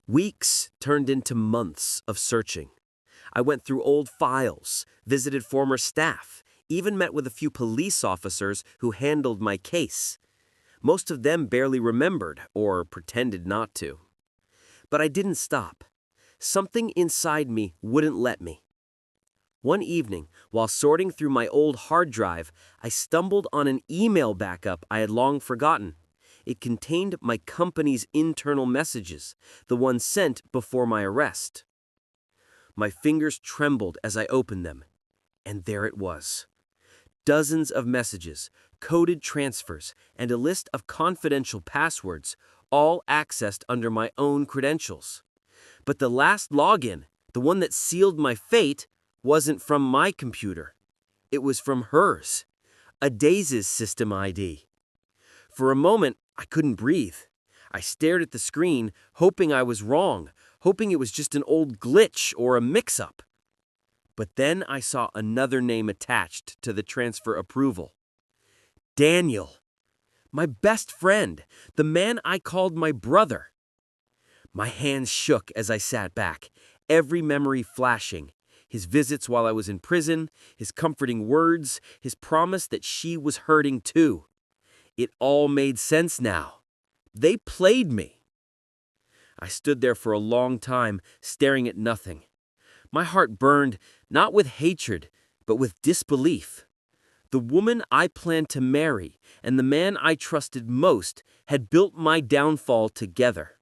Weeks turned into months of searching. I went through old files, visited former staff, even met with a few police officers who handled my case. Most of them barely remembered or pretended not to. But I didn't stop. Something inside me wouldn't let me. One evening, while sorting through my old hard drive, I stumbled on an email backup I had long forgotten. It contained my company's internal messages, the ones sent before my arrest. My fingers trembled as I opened them, and there it was. Dozens of messages, coded transfers, and a list of confidential passwords, all accessed under my own credentials. But the last login, the one that sealed my fate, wasn't from my computer. It was from hers, Adaise's system ID. For a moment, I couldn't breathe. I stared at the screen, hoping I was wrong, hoping it was just an old glitch or a mix-up. But then I saw another name attached to the transfer approval. Daniel. My best friend, the man I called my brother. My hands shook as I sat back, every memory flashing. His visits while I was in prison, his comforting words, his promise that she was hurting too. It all made sense now. They played me. I stood there for a long time, staring at nothing. My heart burned, not with hatred, but with disbelief. The woman I planned to marry and the man I trusted most had built my downfall together.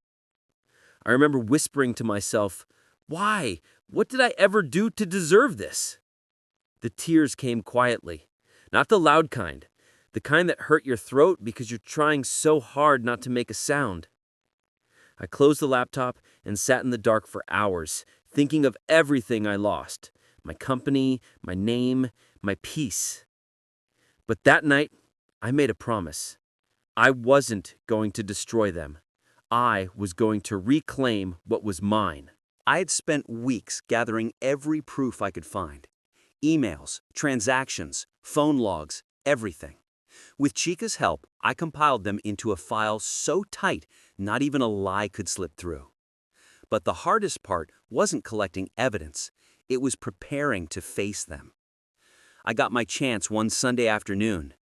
I remember whispering to myself, "Why? What did I ever do to deserve this?" The tears came quietly, not the loud kind, the kind that hurt your throat because you're trying so hard not to make a sound. I closed the laptop and sat in the dark for hours, thinking of everything I lost, my company, my name, my peace. But that night, I made a promise. I wasn't going to destroy them. I was going to reclaim what was mine. I had spent weeks gathering every proof I could find. Emails, transactions, phone logs, everything. With Chica's help, I compiled them into a file so tight, not even a lie could slip through. But the hardest part wasn't collecting evidence. It was preparing to face them. I got my chance one Sunday afternoon.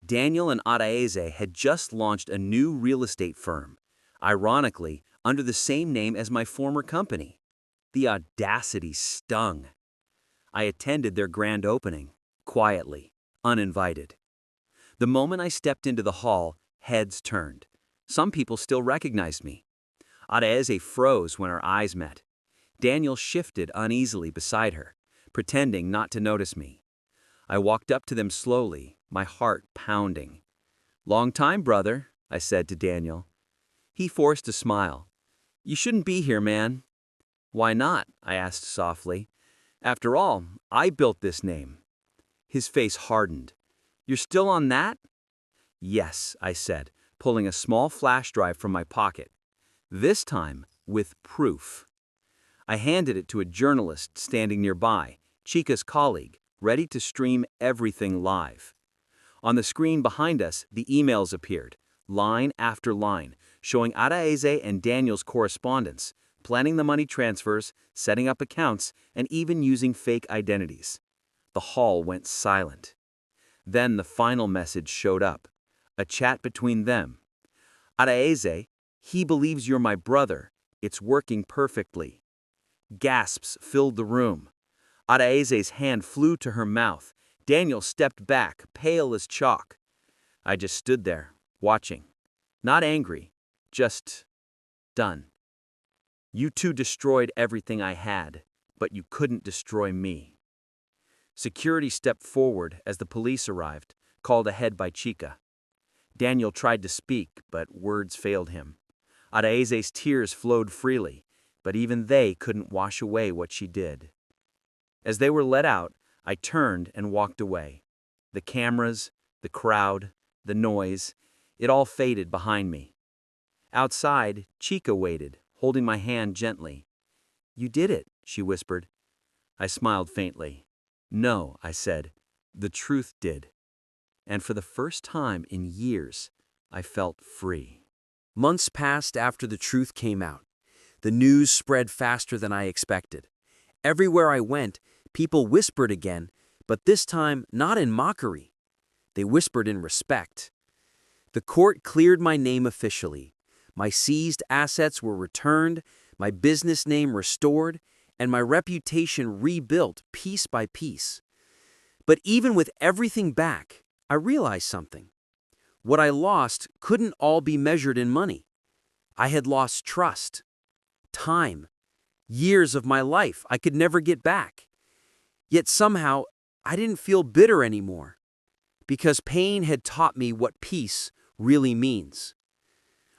Daniel and Adaeze had just launched a new real estate firm, ironically, under the same name as my former company. The audacity stung. I attended their grand opening, quietly, uninvited. The moment I stepped into the hall, heads turned. Some people still recognized me. Adaeze froze when our eyes met. Daniel shifted uneasily beside her, pretending not to notice me. I walked up to them slowly, my heart pounding. "Long time, brother," I said to Daniel. He forced a smile. "You shouldn't be here, man." "Why not?" I asked softly. "After all, I built this name." His face hardened. "You're still on that?" "Yes," I said, pulling a small flash drive from my pocket. This time, with proof. I handed it to a journalist standing nearby, Chica's colleague, ready to stream everything live. On the screen behind us, the emails appeared, line after line, showing Adaeze and Daniel's correspondence, planning the money transfers, setting up accounts, and even using fake identities. The hall went silent. Then the final message showed up, a chat between them. "Adaeze, he believes you're my brother. It's working perfectly." Gasps filled the room. Adaeze's hand flew to her mouth. Daniel stepped back, pale as chalk. I just stood there, watching. Not angry, just done. "You two destroyed everything I had, but you couldn't destroy me." Security stepped forward as the police arrived, called ahead by Chica. Daniel tried to speak, but words failed him. Adaeze's tears flowed freely, but even they couldn't wash away what she did. As they were let out, I turned and walked away. The cameras, the crowd, the noise, it all faded behind me. Outside, Chica waited, holding my hand gently. "You did it," she whispered. I smiled faintly. "No," I said, "the truth did." And for the first time in years, I felt free. Months passed after the truth came out. The news spread faster than I expected. Everywhere I went, people whispered again, but this time not in mockery. They whispered in respect. The court cleared my name officially. My seized assets were returned, my business name restored, and my reputation rebuilt piece by piece. But even with everything back, I realized something. What I lost couldn't all be measured in money. I had lost trust, time, years of my life I could never get back. Yet somehow, I didn't feel bitter anymore, because pain had taught me what peace really means.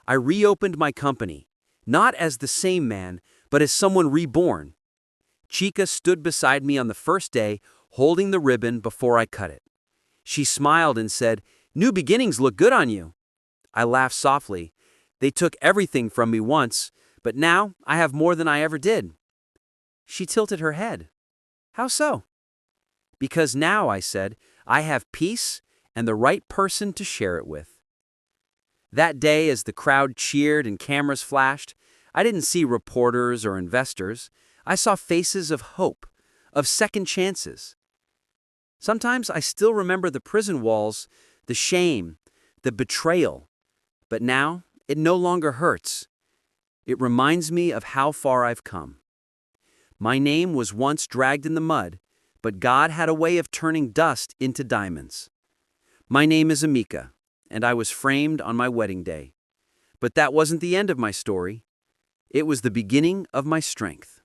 I reopened my company, not as the same man, but as someone reborn. Chica stood beside me on the first day, holding the ribbon before I cut it. She smiled and said, "New beginnings look good on you." I laughed softly. They took everything from me once, but now I have more than I ever did. She tilted her head. "How so?" "Because now," I said, "I have peace and the right person to share it with." That day, as the crowd cheered and cameras flashed, I didn't see reporters or investors. I saw faces of hope, of second chances. Sometimes I still remember the prison walls, the shame, the betrayal. But now, it no longer hurts. It reminds me of how far I've come. My name was once dragged in the mud, but God had a way of turning dust into diamonds. My name is Amika, and I was framed on my wedding day. But that wasn't the end of my story. It was the beginning of my strength.